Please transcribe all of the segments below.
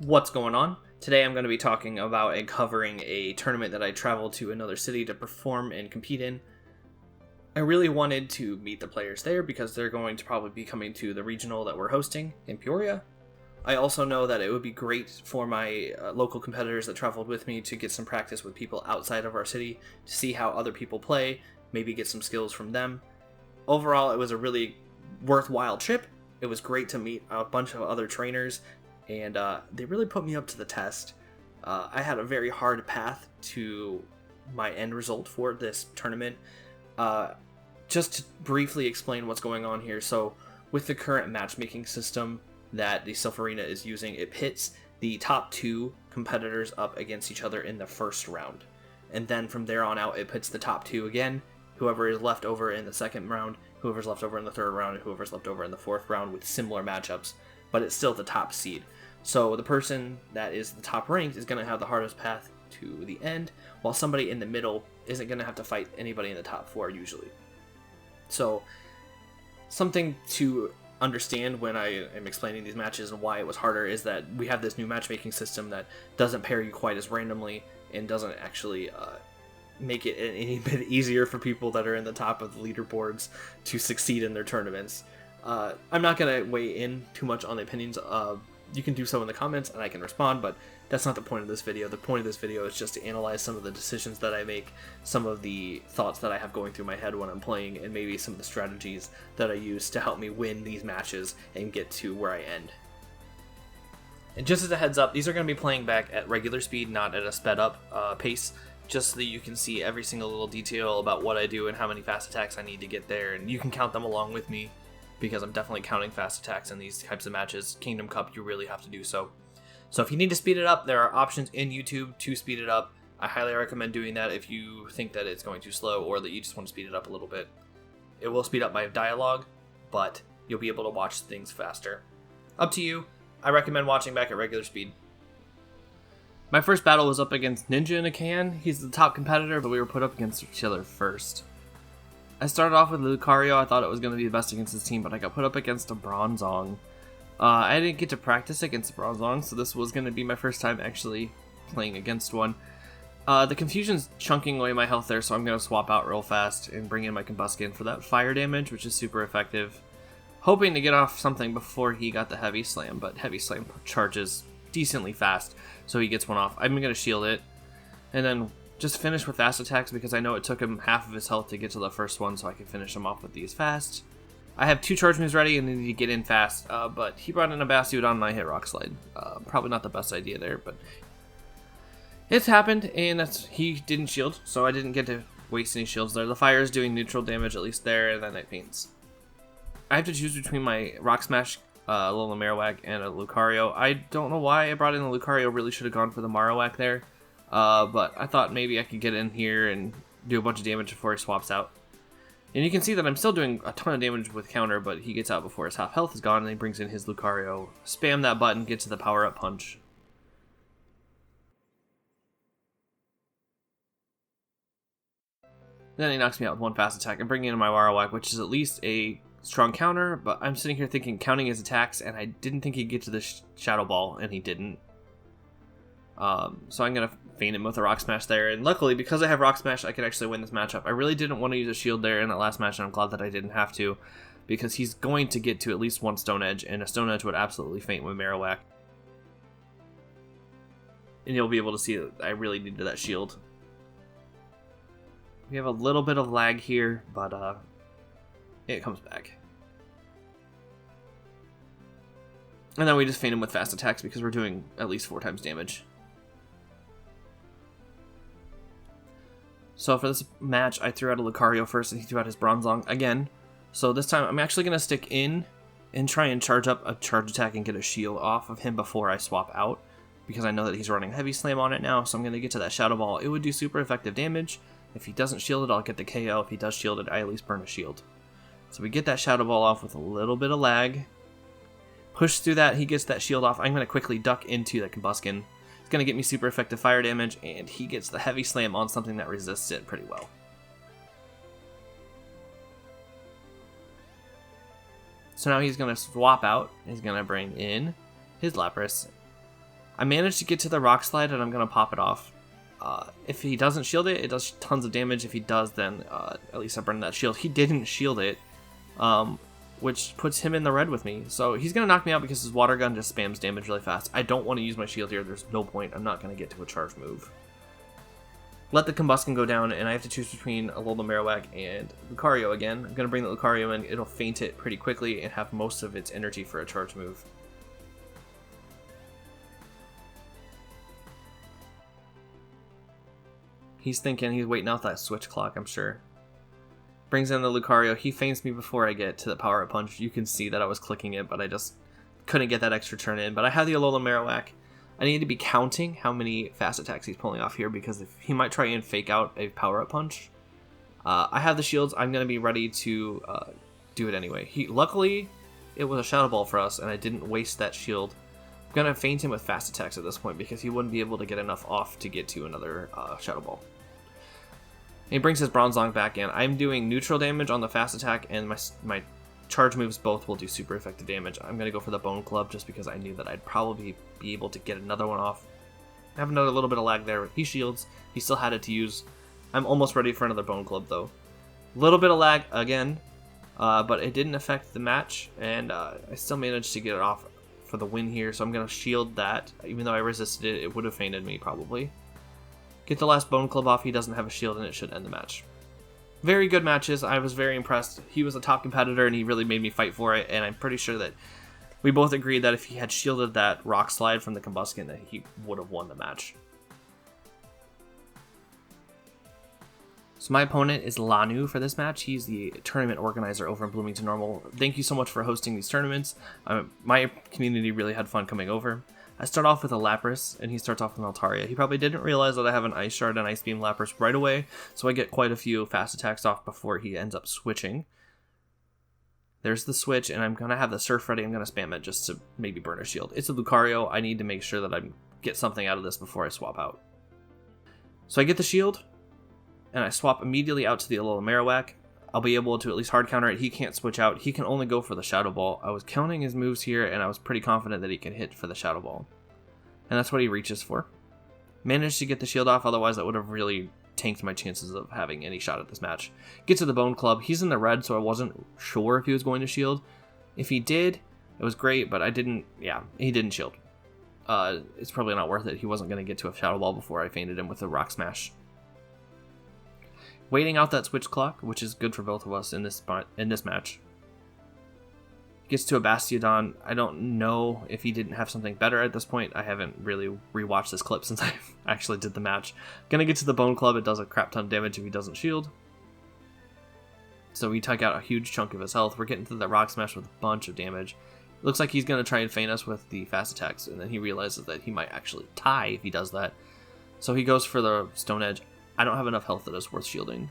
What's going on? Today I'm going to be talking about and covering a tournament that I traveled to another city to perform and compete in. I really wanted to meet the players there because they're going to probably be coming to the regional that we're hosting in Peoria. I also know that it would be great for my local competitors that traveled with me to get some practice with people outside of our city, to see how other people play, maybe get some skills from them. Overall, it was a really worthwhile trip. It was great to meet a bunch of other trainers, and they really put me up to the test. I had a very hard path to my end result for this tournament. Just to briefly explain what's going on here, so with the current matchmaking system that the Silph Arena is using, it pits the top two competitors up against each other in the first round. And then from there on out, it pits the top two again, whoever is left over in the second round, whoever's left over in the third round, and whoever's left over in the fourth round with similar matchups, but it's still the top seed. So the person that is the top ranked is going to have the hardest path to the end, while somebody in the middle isn't going to have to fight anybody in the top four usually. So something to understand when I am explaining these matches and why it was harder is that we have this new matchmaking system that doesn't pair you quite as randomly and doesn't actually make it any bit easier for people that are in the top of the leaderboards to succeed in their tournaments. I'm not going to weigh in too much on the opinions. You can do so in the comments and I can respond, but that's not the point of this video. The point of this video is just to analyze some of the decisions that I make, some of the thoughts that I have going through my head when I'm playing, and maybe some of the strategies that I use to help me win these matches and get to where I end. And just as a heads up, these are going to be playing back at regular speed, not at a sped up pace, just so that you can see every single little detail about what I do and how many fast attacks I need to get there, and you can count them along with me, because I'm definitely counting fast attacks in these types of matches. Kingdom Cup, you really have to do so. So if you need to speed it up, there are options in YouTube to speed it up. I highly recommend doing that if you think that it's going too slow or that you just want to speed it up a little bit. It will speed up my dialogue, but you'll be able to watch things faster. Up to you. I recommend watching back at regular speed. My first battle was up against Ninja in a Can. He's the top competitor, but we were put up against each other first. I started off with Lucario. I thought it was going to be the best against his team, but I got put up against a Bronzong. I didn't get to practice against Bronzong, so this was going to be my first time actually playing against one. The confusion's chunking away my health there, so I'm going to swap out real fast and bring in my Combuskin for that fire damage, which is super effective. Hoping to get off something before he got the Heavy Slam, but Heavy Slam charges decently fast, so he gets one off. I'm going to shield it, and then just finish with fast attacks because I know it took him half of his health to get to the first one, so I can finish him off with these fast. I have two charge moves ready and need to get in fast, but he brought in a Bastiodon and I hit Rock Slide. Probably not the best idea there, but it's happened, and he didn't shield, so I didn't get to waste any shields there. The fire is doing neutral damage at least there, and then it faints. I have to choose between my Rock Smash, Alola Marowak, and a Lucario. I don't know why I brought in the Lucario, really should have gone for the Marowak there, but I thought maybe I could get in here and do a bunch of damage before he swaps out. And you can see that I'm still doing a ton of damage with counter, but he gets out before his half health is gone, and he brings in his Lucario. Spam that button, get to the power-up punch. Then he knocks me out with one fast attack and bringing in my Marowak, which is at least a strong counter, but I'm sitting here thinking counting his attacks, and I didn't think he'd get to the Shadow Ball, and he didn't. So I'm going to feint him with a Rock Smash there, and luckily, because I have Rock Smash, I can actually win this matchup. I really didn't want to use a shield there in that last match, and I'm glad that I didn't have to, because he's going to get to at least one Stone Edge, and a Stone Edge would absolutely feint with Marowak. And you'll be able to see that I really needed that shield. We have a little bit of lag here, but it comes back. And then we just feint him with fast attacks because we're doing at least 4 times damage. So for this match, I threw out a Lucario first, and he threw out his Bronzong again. So this time, I'm actually going to stick in and try and charge up a charge attack and get a shield off of him before I swap out, because I know that he's running Heavy Slam on it now, so I'm going to get to that Shadow Ball. It would do super effective damage. If he doesn't shield it, I'll get the KO. If he does shield it, I at least burn a shield. So we get that Shadow Ball off with a little bit of lag. Push through that, he gets that shield off. I'm going to quickly duck into that Combuskin. It's going to get me super effective fire damage, and he gets the Heavy Slam on something that resists it pretty well. So now he's going to swap out. He's going to bring in his Lapras. I managed to get to the rock slide, and I'm going to pop it off. If he doesn't shield it, it does tons of damage. If he does, then at least I burned that shield. He didn't shield it, which puts him in the red with me. So he's going to knock me out because his water gun just spams damage really fast. I don't want to use my shield here. There's no point. I'm not going to get to a charge move. Let the Combustion go down, and I have to choose between Alola Marowak and Lucario again. I'm going to bring the Lucario in. It'll faint it pretty quickly and have most of its energy for a charge move. He's thinking, he's waiting out that switch clock, I'm sure. Brings in the Lucario. He feints me before I get to the Power Up Punch. You can see that I was clicking it, but I just couldn't get that extra turn in. But I have the Alola Marowak. I need to be counting how many fast attacks he's pulling off here, because if he might try and fake out a Power Up Punch. I have the shields. I'm going to be ready to do it anyway. Luckily, it was a Shadow Ball for us, and I didn't waste that shield. I'm going to feint him with fast attacks at this point, because he wouldn't be able to get enough off to get to another Shadow Ball. He brings his Bronzong back in. I'm doing neutral damage on the fast attack, and my charge moves both will do super effective damage. I'm going to go for the Bone Club just because I knew that I'd probably be able to get another one off. I have another little bit of lag there. He shields. He still had it to use. I'm almost ready for another Bone Club, though. A little bit of lag again, but it didn't affect the match, and I still managed to get it off for the win here, so I'm going to shield that. Even though I resisted it, it would have fainted me, probably. Get the last Bone Club off. He doesn't have a shield, and it should end the match. Very good matches. I was very impressed. He was a top competitor, and he really made me fight for it, and I'm pretty sure that we both agreed that if he had shielded that Rock Slide from the Combustion, that he would have won the match. So my opponent is Lanu for this match. He's the tournament organizer over in Bloomington Normal. Thank you so much for hosting these tournaments. My community really had fun coming over. I start off with a Lapras, and he starts off with an Altaria. He probably didn't realize that I have an Ice Shard and Ice Beam Lapras right away, so I get quite a few fast attacks off before he ends up switching. There's the switch, and I'm going to have the Surf ready. I'm going to spam it just to maybe burn a shield. It's a Lucario. I need to make sure that I get something out of this before I swap out. So I get the shield, and I swap immediately out to the Alola Marowak. I'll be able to at least hard counter it. He can't switch out. He can only go for the Shadow Ball. I was counting his moves here, and I was pretty confident that he could hit for the Shadow Ball. And that's what he reaches for. Managed to get the shield off, otherwise that would have really tanked my chances of having any shot at this match. Get to the Bone Club. He's in the red, so I wasn't sure if he was going to shield. If he did, it was great, but he didn't shield. It's probably not worth it. He wasn't going to get to a Shadow Ball before I fainted him with a Rock Smash. Waiting out that switch clock, which is good for both of us in this match. Gets to a Bastiodon. I don't know if he didn't have something better at this point. I haven't really rewatched this clip since I actually did the match. Gonna get to the Bone Club. It does a crap ton of damage if he doesn't shield. So we take out a huge chunk of his health. We're getting to the Rock Smash with a bunch of damage. Looks like he's gonna try and feint us with the fast attacks, and then he realizes that he might actually tie if he does that. So he goes for the Stone Edge. I don't have enough health that is worth shielding.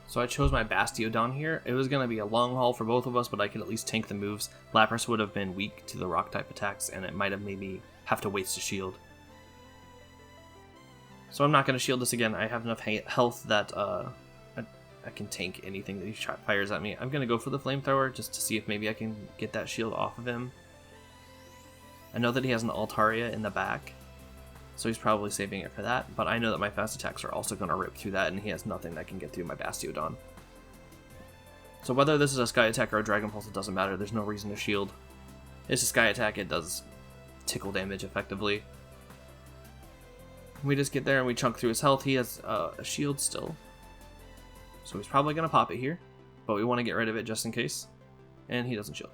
So I chose my Bastiodon here. It was going to be a long haul for both of us, but I could at least tank the moves. Lapras would have been weak to the rock type attacks, and it might have made me have to waste a shield. So I'm not going to shield this again. I have enough health that I can tank anything that he fires at me. I'm going to go for the Flamethrower just to see if maybe I can get that shield off of him. I know that he has an Altaria in the back, so he's probably saving it for that, but I know that my fast attacks are also going to rip through that, and he has nothing that can get through my Bastiodon. So whether this is a Sky Attack or a Dragon Pulse, it doesn't matter. There's no reason to shield. It's a Sky Attack. It does tickle damage effectively. We just get there and we chunk through his health. He has a shield still, so he's probably going to pop it here, but we want to get rid of it just in case, and he doesn't shield.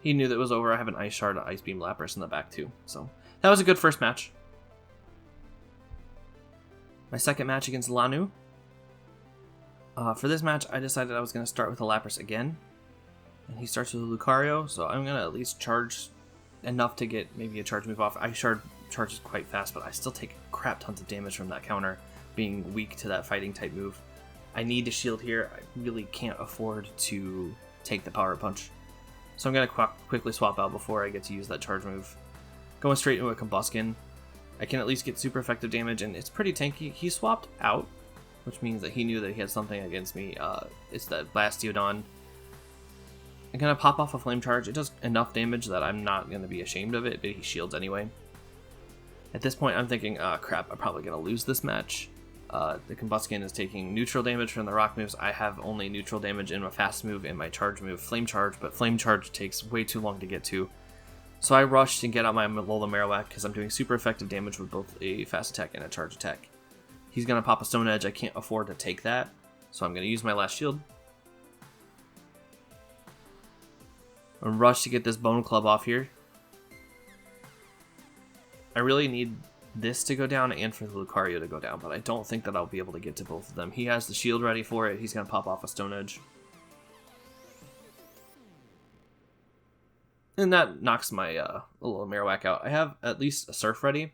He knew that it was over. I have an Ice Shard, an Ice Beam Lapras in the back too, so that was a good first match. My second match against Lanu. For this match, I decided I was going to start with a Lapras again. And he starts with a Lucario, so I'm going to at least charge enough to get maybe a charge move off. Ice Shard charges quite fast, but I still take crap tons of damage from that counter, being weak to that fighting type move. I need to shield here. I really can't afford to take the Power Punch. So I'm going to quickly swap out before I get to use that charge move. Going straight into a Combustion. I can at least get super effective damage, and it's pretty tanky. He swapped out, which means that he knew that he had something against me. It's that Bastiodon. I'm going to pop off a Flame Charge. It does enough damage that I'm not going to be ashamed of it, but he shields anyway. At this point, I'm thinking, crap, I'm probably going to lose this match. The Combustion is taking neutral damage from the rock moves. I have only neutral damage in my fast move and my charge move, Flame Charge, but Flame Charge takes way too long to get to. So I rushed and get out my Alola Marowak because I'm doing super effective damage with both a fast attack and a charge attack. He's going to pop a Stone Edge. I can't afford to take that, so I'm going to use my last shield. I'm rush to get this Bone Club off here. I really need this to go down and for the Lucario to go down, but I don't think that I'll be able to get to both of them. He has the shield ready for it. He's going to pop off a Stone Edge. And that knocks my little Marowak out. I have at least a Surf ready.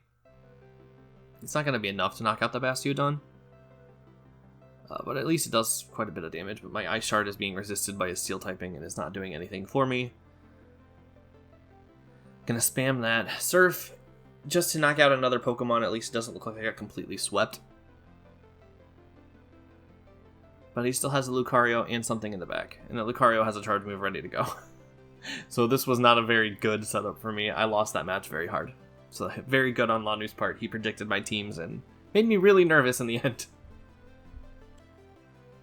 It's not going to be enough to knock out the Bastiodon. But at least it does quite a bit of damage. But my Ice Shard is being resisted by his Steel typing and is not doing anything for me. Gonna spam that Surf just to knock out another Pokemon. At least it doesn't look like I got completely swept. But he still has a Lucario and something in the back. And the Lucario has a charge move ready to go. So this was not a very good setup for me. I lost that match very hard. So very good on Lanu's part. He predicted my teams and made me really nervous in the end.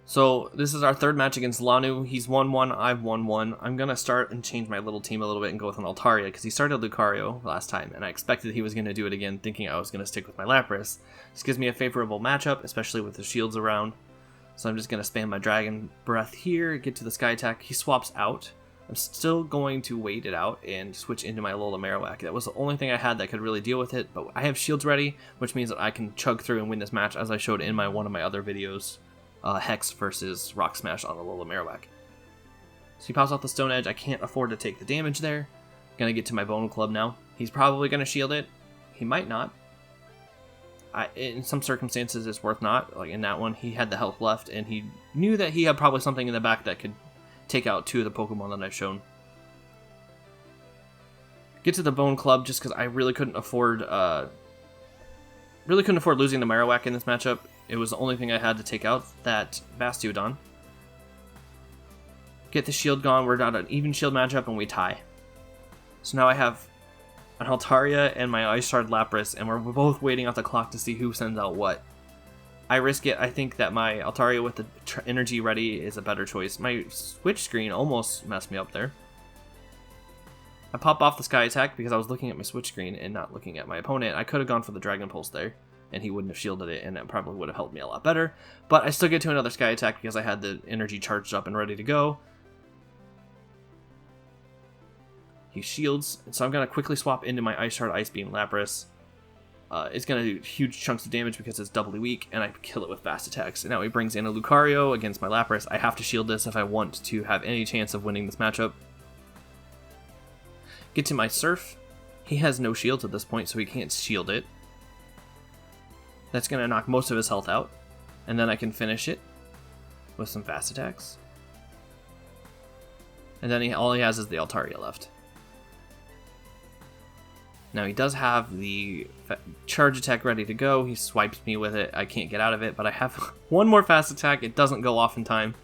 So this is our third match against Lanu. He's 1-1, I've 1-1. I'm going to start and change my little team a little bit and go with an Altaria because he started Lucario last time and I expected he was going to do it again thinking I was going to stick with my Lapras. This gives me a favorable matchup, especially with the shields around. So I'm just going to spam my Dragon Breath here, get to the Sky Attack. He swaps out. I'm still going to wait it out and switch into my Alola Marowak. That was the only thing I had that could really deal with it, but I have shields ready, which means that I can chug through and win this match as I showed in one of my other videos. Hex versus Rock Smash on the Alola Marowak. So he pops off the Stone Edge. I can't afford to take the damage there. Gonna get to my Bone Club now. He's probably gonna shield it. He might not. In some circumstances, it's worth not. Like in that one, he had the health left, and he knew that he had probably something in the back that could take out two of the Pokemon that I've shown. Get to the Bone Club just because I really couldn't afford losing the Marowak in this matchup. It was the only thing I had to take out that Bastiodon. Get the shield gone. We're not an even shield matchup, and we tie. So now I have an Altaria and my Ice Shard Lapras, and we're both waiting off the clock to see who sends out what. I risk it. I think that my Altaria with the energy ready is a better choice. My switch screen almost messed me up there. I pop off the Sky Attack because I was looking at my switch screen and not looking at my opponent. I could have gone for the Dragon Pulse there, and he wouldn't have shielded it, and it probably would have helped me a lot better. But I still get to another Sky Attack because I had the energy charged up and ready to go. He shields, and so I'm going to quickly swap into my Ice Shard Ice Beam Lapras. It's going to do huge chunks of damage because it's doubly weak, and I kill it with fast attacks. And now he brings in a Lucario against my Lapras. I have to shield this if I want to have any chance of winning this matchup. Get to my Surf. He has no shields at this point, so he can't shield it. That's going to knock most of his health out. And then I can finish it with some fast attacks. And then all he has is the Altaria left. Now he does have the charge attack ready to go. He swipes me with it. I can't get out of it, but I have one more fast attack. It doesn't go off in time.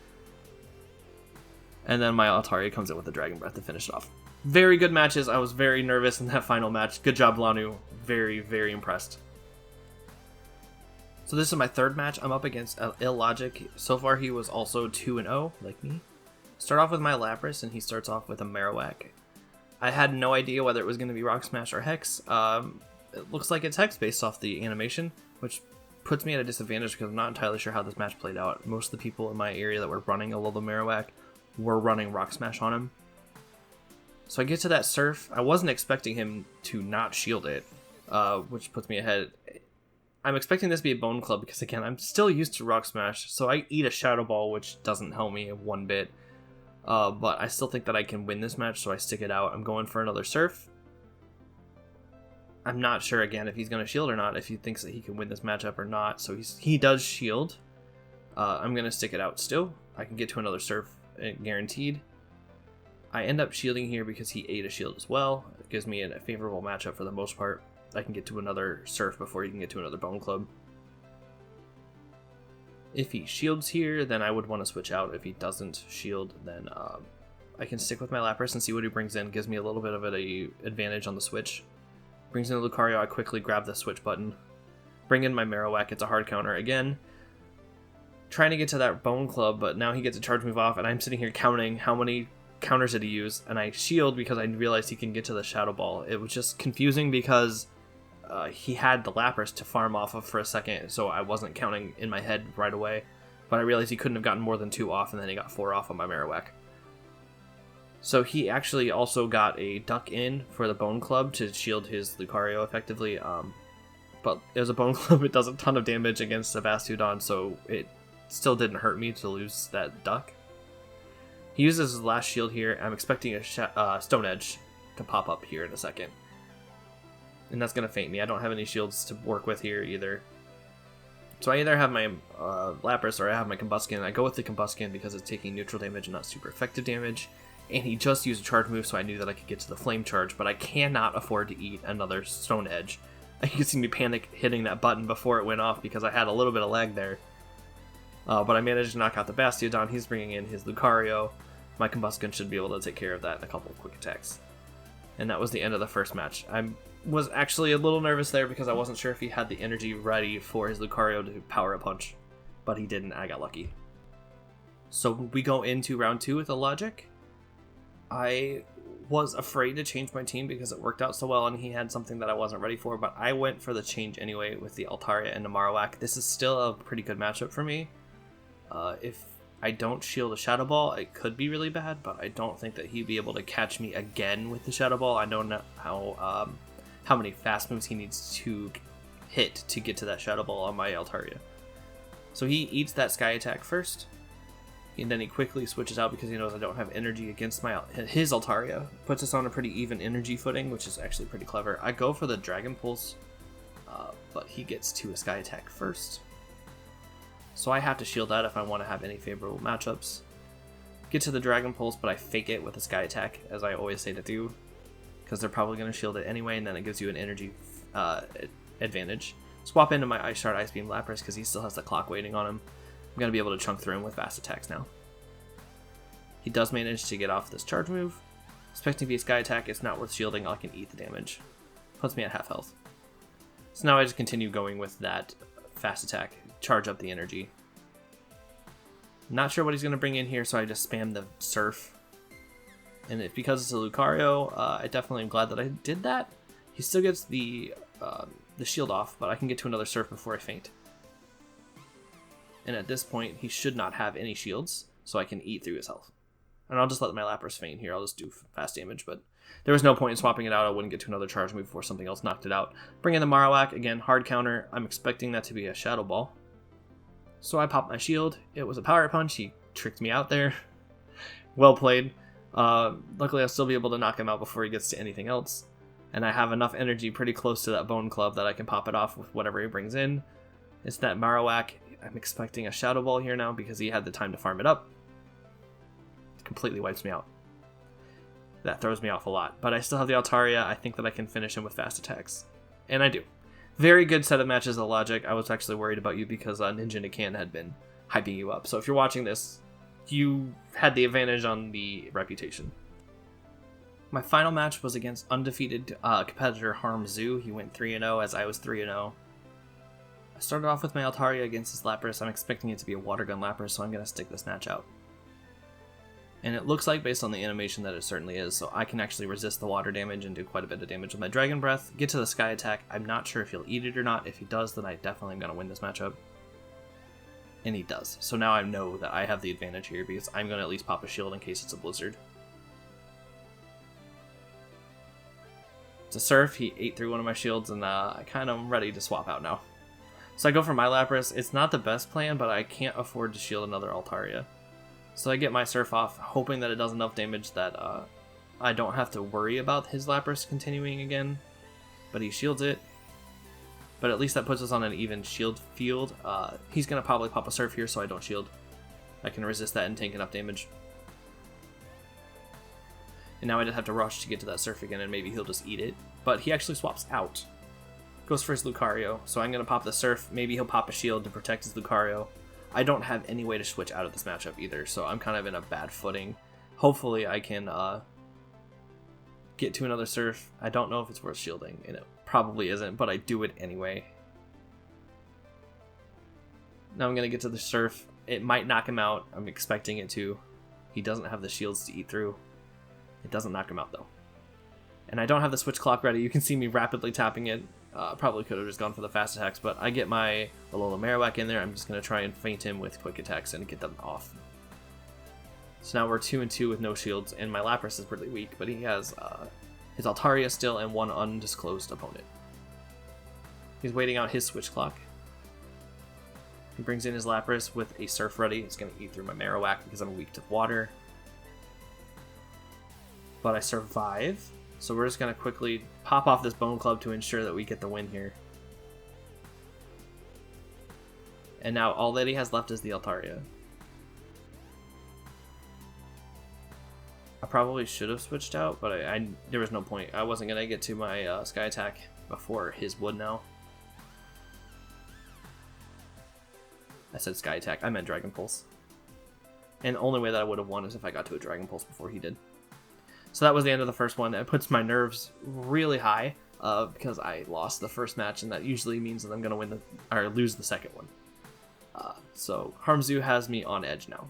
And then my Altaria comes in with the Dragon Breath to finish it off. Very good matches. I was very nervous in that final match. Good job, Lanu. Very, very impressed. So this is my third match. I'm up against Illogic. So far he was also 2-0, like me. Start off with my Lapras, and he starts off with a Marowak. I had no idea whether it was going to be Rock Smash or Hex. It looks like it's Hex based off the animation, which puts me at a disadvantage because I'm not entirely sure how this match played out. Most of the people in my area that were running a Alola Marowak were running Rock Smash on him. So I get to that Surf. I wasn't expecting him to not shield it, which puts me ahead. I'm expecting this to be a Bone Club because, again, I'm still used to Rock Smash, so I eat a Shadow Ball, which doesn't help me one bit. But I still think that I can win this match, so I stick it out. I'm going for another Surf. I'm not sure, again, if he's going to shield or not, if he thinks that he can win this matchup or not. So he does shield. I'm going to stick it out still. I can get to another Surf, guaranteed. I end up shielding here because he ate a shield as well. It gives me a favorable matchup for the most part. I can get to another Surf before he can get to another Bone Club. If he shields here, then I would want to switch out. If he doesn't shield, then I can stick with my Lapras and see what he brings in. Gives me a little bit of an advantage on the switch. Brings in the Lucario, I quickly grab the switch button. Bring in my Marowak, it's a hard counter again. Trying to get to that Bone Club, but now he gets a charge move off, and I'm sitting here counting how many counters did he use, and I shield because I realized he can get to the Shadow Ball. It was just confusing because he had the Lapras to farm off of for a second, so I wasn't counting in my head right away. But I realized he couldn't have gotten more than 2 off, and then he got 4 off on my Marowak. So he actually also got a Duck in for the Bone Club to shield his Lucario effectively. But it was a Bone Club, it does a ton of damage against a Bastiodon, so it still didn't hurt me to lose that Duck. He uses his last shield here. I'm expecting a Stone Edge to pop up here in a second. And that's going to feint me. I don't have any shields to work with here either. So I either have my Lapras or I have my Combuskin. I go with the Combuskin because it's taking neutral damage and not super effective damage. And he just used a charge move, so I knew that I could get to the Flame Charge, but I cannot afford to eat another Stone Edge. You can see me panic hitting that button before it went off because I had a little bit of lag there. But I managed to knock out the Bastiodon. He's bringing in his Lucario. My Combuskin should be able to take care of that in a couple of quick attacks. And that was the end of the first match. I was actually a little nervous there because I wasn't sure if he had the energy ready for his Lucario to power a punch. But he didn't. I got lucky. So we go into round 2 with a Logic. I was afraid to change my team because it worked out so well and he had something that I wasn't ready for, but I went for the change anyway with the Altaria and the Marowak. This is still a pretty good matchup for me. If I don't shield a Shadow Ball, it could be really bad, but I don't think that he'd be able to catch me again with the Shadow Ball. I don't know how many fast moves he needs to hit to get to that Shadow Ball on my Altaria. So he eats that Sky Attack first, and then he quickly switches out because he knows I don't have energy against his Altaria. Puts us on a pretty even energy footing, which is actually pretty clever. I go for the Dragon Pulse, but he gets to a Sky Attack first. So I have to shield that if I want to have any favorable matchups. Get to the Dragon Pulse, but I fake it with a Sky Attack, as I always say to do, because they're probably going to shield it anyway, and then it gives you an energy advantage. Swap into my Ice Shard Ice Beam Lapras because he still has the clock waiting on him. I'm going to be able to chunk through him with fast attacks now. He does manage to get off this charge move. Expecting to be a Sky Attack, it's not worth shielding, I can eat the damage. Puts me at half health. So now I just continue going with that fast attack, charge up the energy. Not sure what he's going to bring in here, so I just spam the Surf. And because it's a Lucario, I definitely am glad that I did that. He still gets the shield off, but I can get to another Surf before I faint. And at this point, he should not have any shields, so I can eat through his health. And I'll just let my Lapras faint here. I'll just do fast damage, but there was no point in swapping it out. I wouldn't get to another charge move before something else knocked it out. Bring in the Marowak, again, hard counter. I'm expecting that to be a Shadow Ball. So I pop my shield. It was a Power Punch. He tricked me out there. Well played. Luckily, I'll still be able to knock him out before he gets to anything else. And I have enough energy pretty close to that Bone Club that I can pop it off with whatever he brings in. It's that Marowak. I'm expecting a Shadow Ball here now because he had the time to farm it up. It completely wipes me out. That throws me off a lot. But I still have the Altaria. I think that I can finish him with fast attacks. And I do. Very good set of matches of Logic. I was actually worried about you because Ninja Nikan had been hyping you up. So if you're watching this, you had the advantage on the reputation. My final match was against undefeated competitor Harm Zoo. He went 3-0 as I was 3-0. I started off with my Altaria against his Lapras. I'm expecting it to be a Water Gun Lapras, so I'm going to stick this match out. And it looks like, based on the animation, that it certainly is, so I can actually resist the water damage and do quite a bit of damage with my Dragon Breath. Get to the Sky Attack. I'm not sure if he'll eat it or not. If he does, then I definitely am going to win this matchup. And he does. So now I know that I have the advantage here because I'm going to at least pop a shield in case it's a Blizzard. It's a Surf. He ate through one of my shields, and I kind of am ready to swap out now. So I go for my Lapras. It's not the best plan, but I can't afford to shield another Altaria. So I get my Surf off, hoping that it does enough damage that I don't have to worry about his Lapras continuing again. But he shields it. But at least that puts us on an even shield field. He's going to probably pop a Surf here, so I don't shield. I can resist that and take enough damage. And now I just have to rush to get to that Surf again, and maybe he'll just eat it. But he actually swaps out. Goes for his Lucario, so I'm going to pop the Surf. Maybe he'll pop a shield to protect his Lucario. I don't have any way to switch out of this matchup either, so I'm kind of in a bad footing. Hopefully I can get to another surf. I don't know if it's worth shielding, and it probably isn't, but I do it anyway. Now I'm going to get to the surf. It might knock him out. I'm expecting it to. He doesn't have the shields to eat through. It doesn't knock him out, though. And I don't have the switch clock ready. You can see me rapidly tapping it. Probably could have just gone for the fast attacks, but I get my Alola Marowak in there. I'm just going to try and feint him with quick attacks and get them off. So now we're 2-2 with no shields, and my Lapras is really weak, but he has his Altaria still and one undisclosed opponent. He's waiting out his switch clock. He brings in his Lapras with a Surf ready. It's going to eat through my Marowak because I'm weak to water. But I survive, so we're just going to quickly pop off this Bone Club to ensure that we get the win here. And now all that he has left is the Altaria. I probably should have switched out, but there was no point. I wasn't going to get to my Sky Attack before his would now. I said Sky Attack, I meant Dragon Pulse. And the only way that I would have won is if I got to a Dragon Pulse before he did. So that was the end of the first one. It puts my nerves really high because I lost the first match, and that usually means that I'm going to lose the second one. So Harmzu has me on edge now.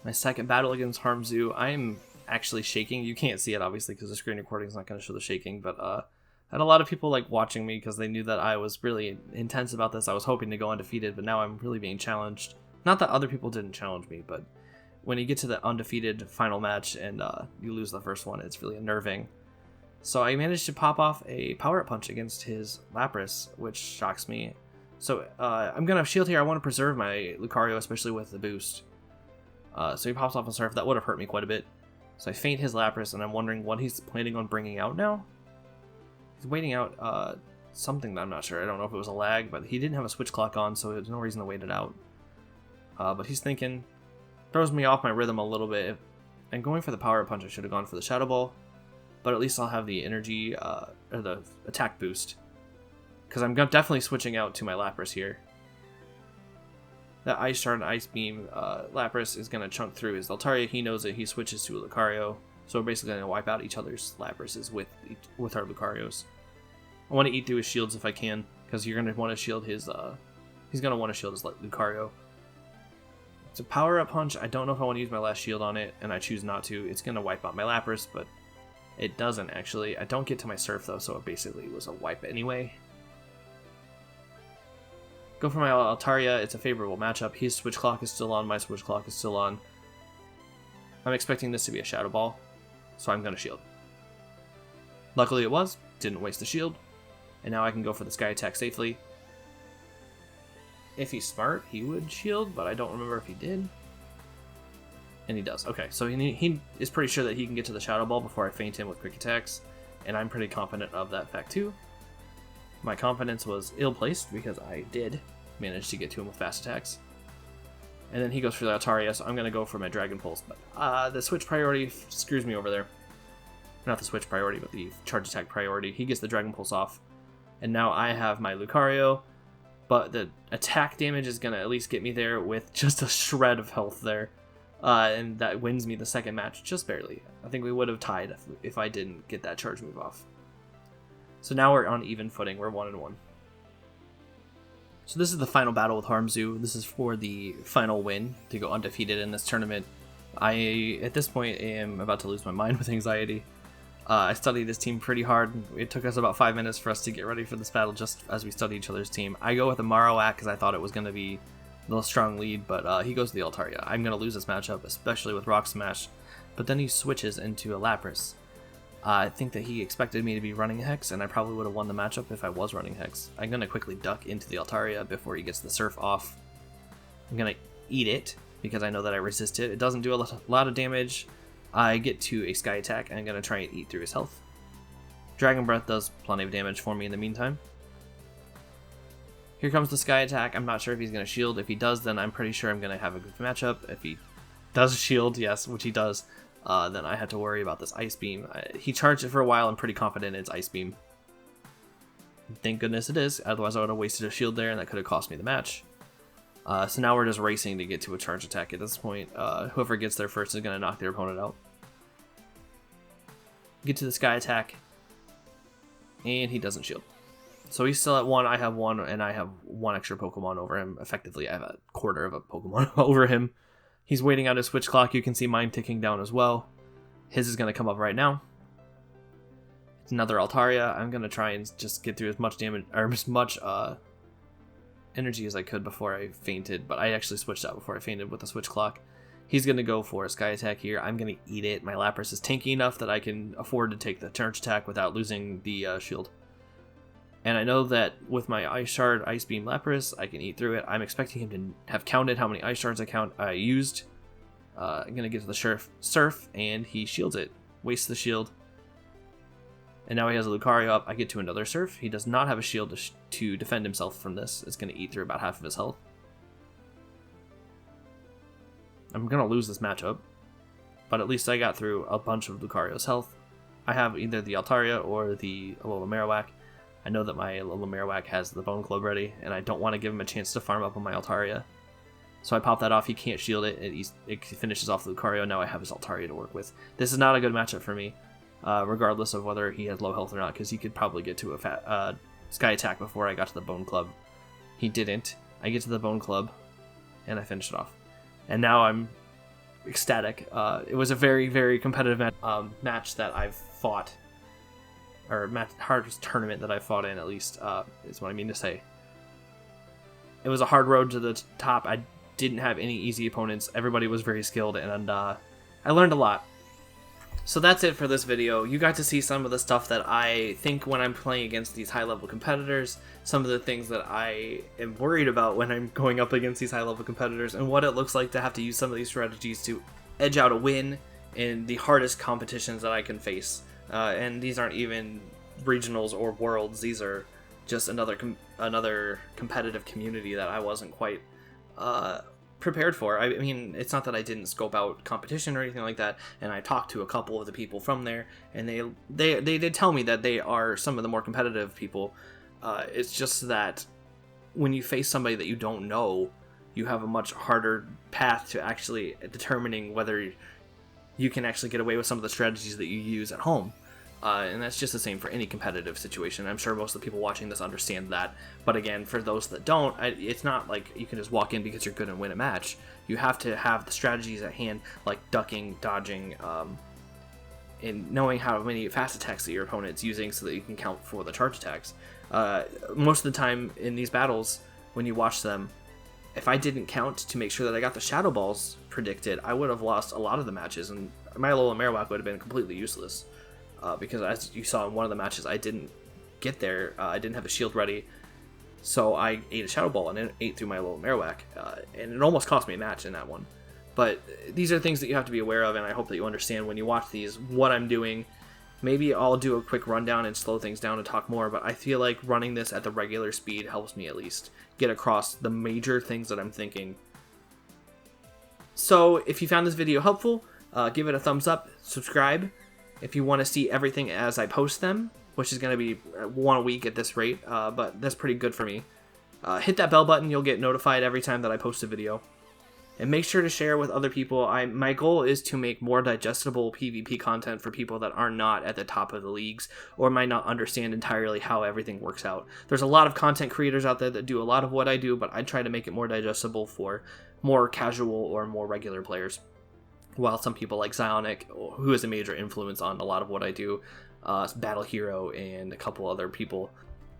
My second battle against Harmzu, I'm actually shaking. You can't see it, obviously, because the screen recording is not going to show the shaking, but I had a lot of people watching me because they knew that I was really intense about this. I was hoping to go undefeated, but now I'm really being challenged. Not that other people didn't challenge me, but when you get to the undefeated final match and you lose the first one, it's really unnerving. So I managed to pop off a power-up punch against his Lapras, which shocks me. So I'm going to shield here. I want to preserve my Lucario, especially with the boost. So he pops off a Surf. That would have hurt me quite a bit. So I feint his Lapras, and I'm wondering what he's planning on bringing out now. He's waiting out something that I'm not sure. I don't know if it was a lag, but he didn't have a switch clock on, so there's no reason to wait it out. But he's thinking, throws me off my rhythm a little bit. And going for the power punch, I should have gone for the Shadow Ball, but at least I'll have the energy or the attack boost, because I'm definitely switching out to my Lapras here. That Ice Shard and Ice Beam, Lapras is going to chunk through his Altaria. He knows it. He switches to a Lucario. So we're basically going to wipe out each other's Laprases with our Lucarios. I want to eat through his shields if I can, because you're going to want to shield his... he's going to want to shield his Lucario. It's a power-up punch. I don't know if I want to use my last shield on it, and I choose not to. It's going to wipe out my Lapras, but it doesn't, actually. I don't get to my Surf, though, so it basically was a wipe anyway. Go for my Altaria. It's a favorable matchup. His switch clock is still on. My switch clock is still on. I'm expecting this to be a Shadow Ball, so I'm going to shield. Luckily it was. Didn't waste the shield. And now I can go for the Sky Attack safely. If he's smart, he would shield, but I don't remember if he did. And he does. Okay, so he is pretty sure that he can get to the Shadow Ball before I feint him with quick attacks, and I'm pretty confident of that fact too. My confidence was ill-placed because I did manage to get to him with fast attacks. And then he goes for the Altaria, so I'm going to go for my Dragon Pulse. But the switch priority screws me over there. Not the switch priority, but the charge attack priority. He gets the Dragon Pulse off. And now I have my Lucario, but the attack damage is going to at least get me there with just a shred of health there. And that wins me the second match, just barely. I think we would have tied if I didn't get that charge move off. So now we're on even footing. We're 1-1. So this is the final battle with Harmzu. This is for the final win to go undefeated in this tournament. I, at this point, am about to lose my mind with anxiety. I studied this team pretty hard. It took us about 5 minutes for us to get ready for this battle just as we studied each other's team. I go with the Marowak because I thought it was going to be a little strong lead, but he goes to the Altaria. I'm going to lose this matchup, especially with Rock Smash. But then he switches into a Lapras. I think that he expected me to be running Hex, and I probably would have won the matchup if I was running Hex. I'm going to quickly duck into the Altaria before he gets the Surf off. I'm going to eat it, because I know that I resist it. It doesn't do a lot of damage. I get to a Sky Attack, and I'm going to try and eat through his health. Dragon Breath does plenty of damage for me in the meantime. Here comes the Sky Attack. I'm not sure if he's going to shield. If he does, then I'm pretty sure I'm going to have a good matchup. If he does shield, yes, which he does, then I had to worry about this Ice Beam. He charged it for a while. I'm pretty confident it's Ice Beam. Thank goodness it is, otherwise I would have wasted a shield there and that could have cost me the match. So now we're just racing to get to a charge attack at this point. Whoever gets there first is going to knock their opponent out. Get to the sky attack. And he doesn't shield. So he's still at 1, I have 1, and I have 1 extra Pokemon over him. Effectively, I have a quarter of a Pokemon over him. He's waiting on his switch clock. You can see mine ticking down as well. His is going to come up right now. It's another Altaria. I'm going to try and just get through as much damage, or as much energy as I could before I fainted, but I actually switched out before I fainted with the switch clock. He's going to go for a sky attack here. I'm going to eat it. My Lapras is tanky enough that I can afford to take the charge attack without losing the shield. And I know that with my Ice Shard, Ice Beam Lapras, I can eat through it. I'm expecting him to have counted how many Ice Shards I used. I'm going to get to the Surf, and he shields it. Wastes the shield. And now he has a Lucario up. I get to another Surf. He does not have a shield to defend himself from this. It's going to eat through about half of his health. I'm going to lose this matchup, but at least I got through a bunch of Lucario's health. I have either the Altaria or the Alola Marowak. I know that my Alola Marowak has the Bone Club ready, and I don't want to give him a chance to farm up on my Altaria. So I pop that off. He can't shield it. It finishes off Lucario. Now I have his Altaria to work with. This is not a good matchup for me, regardless of whether he has low health or not, because he could probably get to a Sky Attack before I got to the Bone Club. He didn't. I get to the Bone Club, and I finish it off. And now I'm ecstatic. It was a very, very competitive match that I've fought, or hardest tournament that I've fought in, at least, is what I mean to say. It was a hard road to the top. I didn't have any easy opponents. Everybody was very skilled, and I learned a lot. So that's it for this video. You got to see some of the stuff that I think when I'm playing against these high-level competitors, some of the things that I am worried about when I'm going up against these high-level competitors, and what it looks like to have to use some of these strategies to edge out a win in the hardest competitions that I can face. And these aren't even regionals or worlds. These are just another competitive community that I wasn't quite prepared for. I mean, it's not that I didn't scope out competition or anything like that, and I talked to a couple of the people from there, and they did tell me that they are some of the more competitive people. It's just that when you face somebody that you don't know, you have a much harder path to actually determining whether you can actually get away with some of the strategies that you use at home. And that's just the same for any competitive situation. I'm sure most of the people watching this understand that. But again, for those that don't, it's not like you can just walk in because you're good and win a match. You have to have the strategies at hand, like ducking, dodging, and knowing how many fast attacks that your opponent's using so that you can count for the charge attacks. Most of the time in these battles, when you watch them, if I didn't count to make sure that I got the Shadow Balls predicted, I would have lost a lot of the matches, and my Alola Marowak would have been completely useless. Because as you saw in one of the matches, I didn't get there. I didn't have a shield ready, so I ate a Shadow Ball and it ate through my Alola Marowak, and it almost cost me a match in that one. But these are things that you have to be aware of, and I hope that you understand when you watch these what I'm doing. Maybe I'll do a quick rundown and slow things down and talk more, but I feel like running this at the regular speed helps me at least get across the major things that I'm thinking. So if you found this video helpful, give it a thumbs up, subscribe. If you want to see everything as I post them, which is going to be one a week at this rate, but that's pretty good for me. Hit that bell button, you'll get notified every time that I post a video. And make sure to share with other people. My goal is to make more digestible PvP content for people that are not at the top of the leagues or might not understand entirely how everything works out. There's a lot of content creators out there that do a lot of what I do, but I try to make it more digestible for more casual or more regular players. While some people like Zionic, who is a major influence on a lot of what I do, Battle Hero, and a couple other people.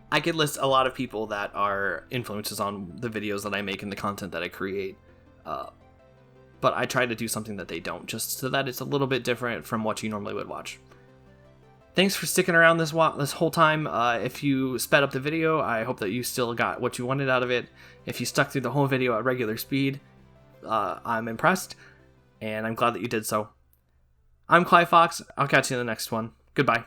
I could list a lot of people that are influences on the videos that I make and the content that I create. But I try to do something that they don't, just so that it's a little bit different from what you normally would watch. Thanks for sticking around this whole time. If you sped up the video, I hope that you still got what you wanted out of it. If you stuck through the whole video at regular speed, I'm impressed. And I'm glad that you did so. I'm ClyFox. I'll catch you in the next one. Goodbye.